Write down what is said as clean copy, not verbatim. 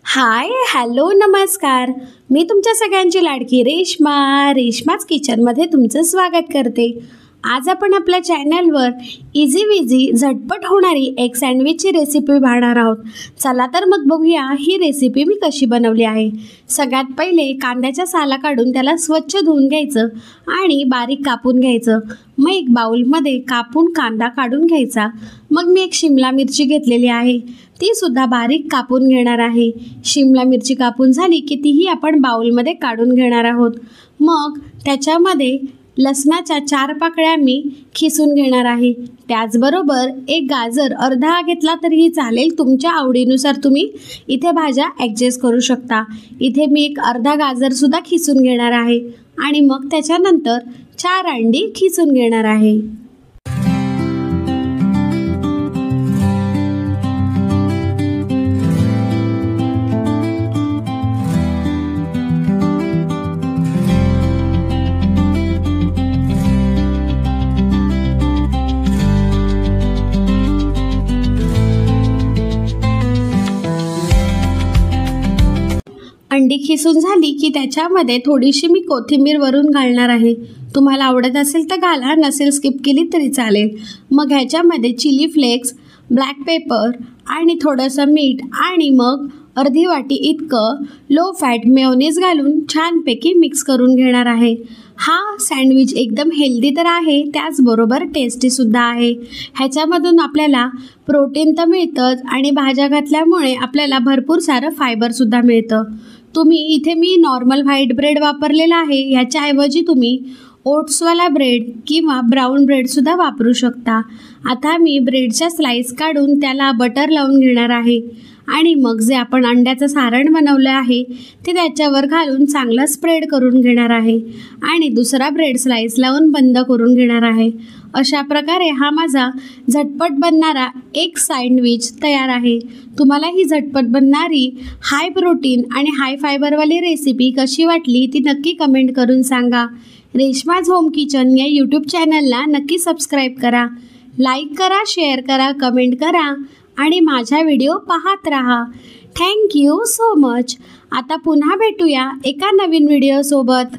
Hi hello नमस्कार. मी तुमच्या सगळ्यांची लाडकी रेश्माच किचनमध्ये तुमचं स्वागत करते. आज आपण आपल्या चॅनलवर इझी विझी झटपट होणारी एक सँडविचची रेसिपी पाहणार आहोत. चला तर मग बघूया ही रेसिपी मी कशी बनवली आहे. सगळ्यात पहिले कांद्याच्या साला काढून त्याला स्वच्छ धुवून घ्यायचं आणि बारीक कापून घ्यायचं. मग एक बाउलमध्ये कापून कांदा काढून घ्यायचा. मग मी एक शिमला मिरची घेतलेली आहे, ती सुद्धा बारीक कापून घेणार आहे. शिमला मिरची कापून झाली की तीही आपण बाउलमध्ये काढून घेणार आहोत. मग त्याच्यामध्ये लसणाच्या 4 पाकळ्या मी खिसून घेणार आहे. त्याचबरोबर एक गाजर अर्धा घेतला तरीही चालेल, तुमच्या आवडीनुसार तुम्ही इथे भाज्या ॲडजस्ट करू शकता. इथे मी एक अर्धा गाजरसुद्धा खिसून घेणार आहे आणि मग त्याच्यानंतर 4 अंडी खिसून घेणार आहे. अंडी खिसून झाली की त्याच्यामध्ये थोडीशी मी कोथिंबीर वरून घालणार आहे. तुम्हाला आवडत असेल तर घाला, नसेल स्किप केली तरी चालेल. मग ह्याच्यामध्ये चिली फ्लेक्स, ब्लॅक पेपर आणि थोडंसं मीठ आणि मग अर्धी वाटी इतकं लो फॅट मेयोनीज घालून छानपैकी मिक्स करून घेणार आहे. हा सँडविच एकदम हेल्दी तर आहे, त्याचबरोबर टेस्टीसुद्धा आहे. ह्याच्यामधून आपल्याला प्रोटीन तर मिळतंच आणि भाज्या घातल्यामुळे आपल्याला भरपूर सारं फायबरसुद्धा मिळतं. इथे मी नॉर्मल व्हाईट ब्रेड वापरलेला आहे. ह्याच्याऐवजी तुम्ही ओट्सवाला ब्रेड किंवा ब्राऊन ब्रेडसुद्धा वापरू शकता. आता मी ब्रेडच्या स्लाईस काढून त्याला बटर लावून घेणार आहे आणि मग जे आपण अंड्याचं सारण बनवलं आहे ते त्याच्यावर घालून चांगलं स्प्रेड करून घेणार आहे आणि दुसरा ब्रेड स्लाईस लावून बंद करून घेणार आहे. अशा प्रकारे हा माझा झटपट बनणारा एक सँडविच तयार आहे. तुम्हाला ही झटपट बनणारी हाय प्रोटीन आणि हाय फायबरवाली रेसिपी कशी वाटली ती नक्की कमेंट करून सांगा. रेश्माज होम किचन या यूट्यूब चॅनलला नक्की सबस्क्राईब करा, लाईक करा, शेअर करा, कमेंट करा आणि माझा व्हिडिओ पाहत राहा. Thank you so much. आता पुन्हा भेटूया एका नवीन व्हिडिओसोबत.